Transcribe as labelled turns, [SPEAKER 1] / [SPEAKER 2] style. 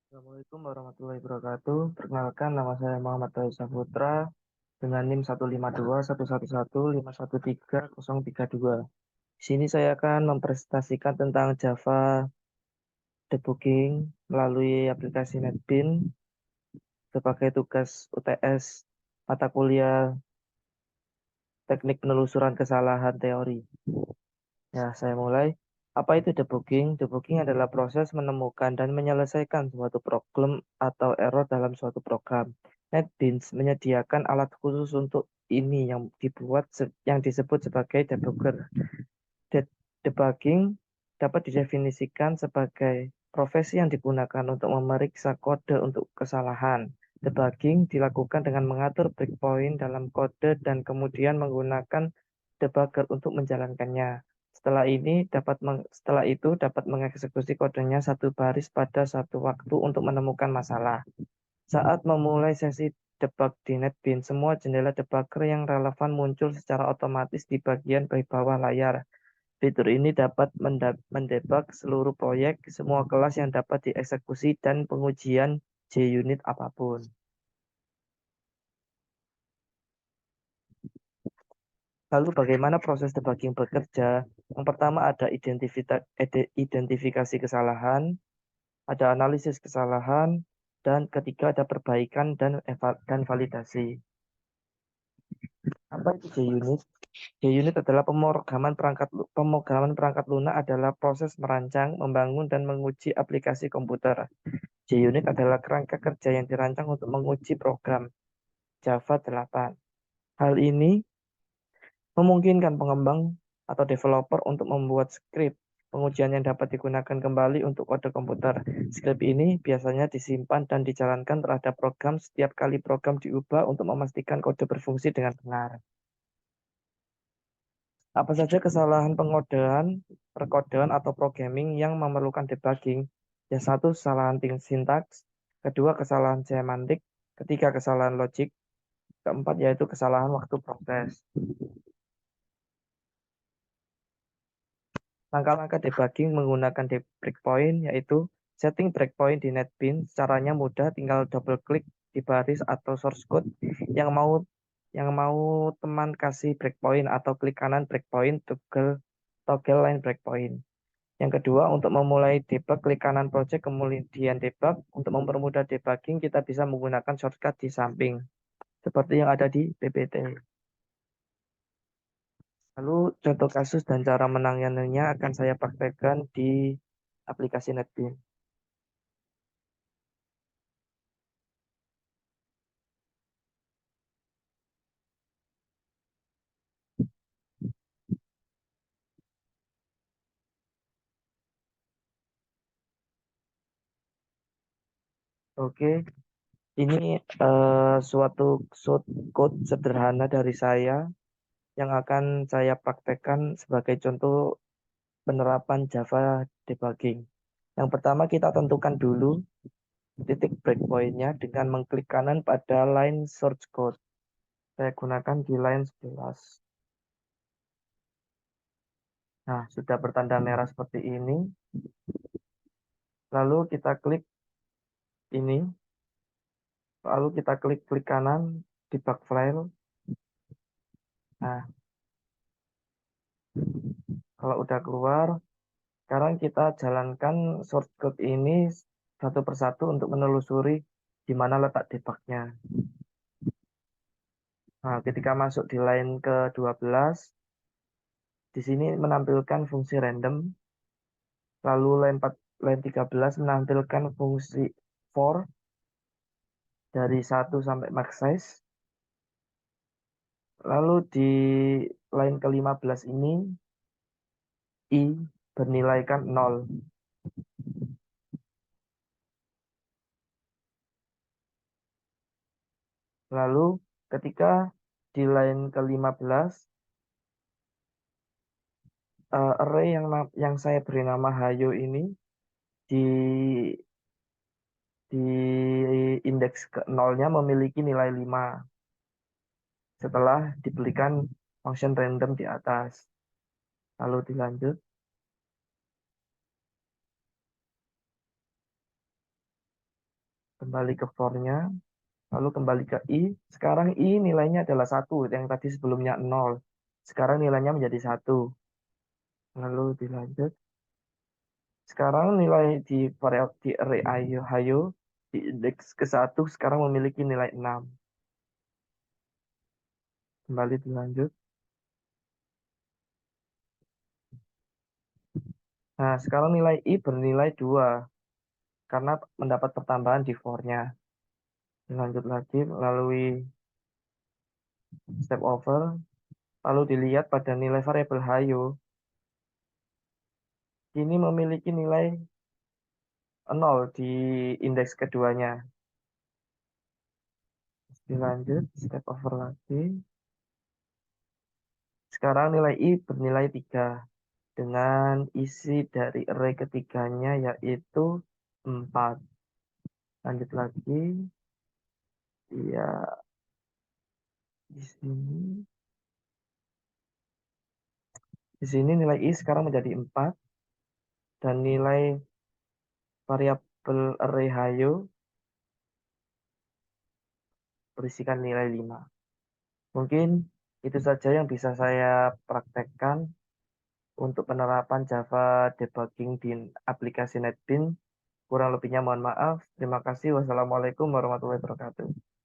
[SPEAKER 1] Assalamualaikum warahmatullahi wabarakatuh. Perkenalkan, nama saya Muhammad Tauhid Saputra dengan NIM 152.111.513.032. Di sini saya akan mempresentasikan tentang Java debugging melalui aplikasi NetBeans sebagai tugas UTS mata kuliah Teknik Penelusuran Kesalahan Teori. Ya, saya mulai. Apa itu debugging? Debugging adalah proses menemukan dan menyelesaikan suatu problem atau error dalam suatu program. NetBeans menyediakan alat khusus untuk ini yang disebut sebagai debugger. Debugging dapat didefinisikan sebagai profesi yang digunakan untuk memeriksa kode untuk kesalahan. Debugging dilakukan dengan mengatur breakpoint dalam kode dan kemudian menggunakan debugger untuk menjalankannya. Setelah itu dapat mengeksekusi kodenya satu baris pada satu waktu untuk menemukan masalah. Saat memulai sesi debug di NetBeans, semua jendela debugger yang relevan muncul secara otomatis di bagian bawah layar. Fitur ini dapat mendebug seluruh proyek, semua kelas yang dapat dieksekusi, dan pengujian JUnit apapun. Lalu bagaimana proses debugging bekerja? Yang pertama ada identifikasi kesalahan, ada analisis kesalahan, dan ketiga ada perbaikan dan validasi. Apa itu JUnit? JUnit adalah pemrograman perangkat lunak adalah proses merancang, membangun, dan menguji aplikasi komputer. JUnit adalah kerangka kerja yang dirancang untuk menguji program Java 8. Hal ini memungkinkan pengembang atau developer untuk membuat skrip pengujian yang dapat digunakan kembali untuk kode komputer. Skrip ini biasanya disimpan dan dijalankan terhadap program setiap kali program diubah untuk memastikan kode berfungsi dengan benar. Apa saja kesalahan perkodean atau programming yang memerlukan debugging? Yang satu, kesalahan sintaks. Kedua, kesalahan semantik. Ketiga, kesalahan logik. Keempat, yaitu kesalahan waktu proses. Langkah-langkah debugging menggunakan breakpoint, yaitu setting breakpoint di NetBeans. Caranya mudah, tinggal double klik di baris atau source code yang mau teman kasih breakpoint atau klik kanan breakpoint, toggle line breakpoint. Yang kedua, untuk memulai debug, klik kanan project, kemudian debug. Untuk mempermudah debugging, kita bisa menggunakan shortcut di samping, seperti yang ada di PPT. Lalu, contoh kasus dan cara menanganinya akan saya praktekkan di aplikasi NetBeans. Oke, ini suatu code sederhana dari saya yang akan saya praktekkan sebagai contoh penerapan Java debugging. Yang pertama, kita tentukan dulu titik breakpoint-nya dengan mengklik kanan pada line source code. Saya gunakan di line 11. Nah, sudah bertanda merah seperti ini. Lalu kita klik ini. Lalu kita klik kanan debug file. Nah, kalau udah keluar, sekarang kita jalankan source code ini satu persatu untuk menelusuri di mana letak debugnya. Nah, ketika masuk di line ke-12, di sini menampilkan fungsi random. Lalu line 13 menampilkan fungsi for dari 1 sampai max size. Lalu di line ke-15 ini, I bernilaikan 0. Lalu ketika di line ke-15, array yang saya beri nama Hayo ini di di indeks ke 0-nya memiliki nilai 5 setelah diberikan function random di atas. Lalu dilanjut. kembali ke for-nya, lalu kembali ke i. Sekarang i nilainya adalah 1, yang tadi sebelumnya 0. Sekarang nilainya menjadi 1. Lalu dilanjut. Sekarang nilai di variabel di array hayo di indeks ke-1 sekarang memiliki nilai 6. Kembali dilanjut. Nah, sekarang nilai i bernilai 2 karena mendapat pertambahan di for-nya. Lanjut lagi melalui step over, lalu dilihat pada nilai variabel hayo, ini memiliki nilai 0 di indeks keduanya. Dilanjut, step over lagi. Sekarang nilai i bernilai 3 dengan isi dari array ketiganya yaitu 4. Lanjut lagi. Ya, di sini. Di sini nilai i sekarang menjadi 4 dan nilai variabel array hayo berisikan nilai 5. Mungkin itu saja yang bisa saya praktekkan untuk penerapan Java debugging di aplikasi NetBeans. Kurang lebihnya mohon maaf. Terima kasih. Wassalamualaikum warahmatullahi wabarakatuh.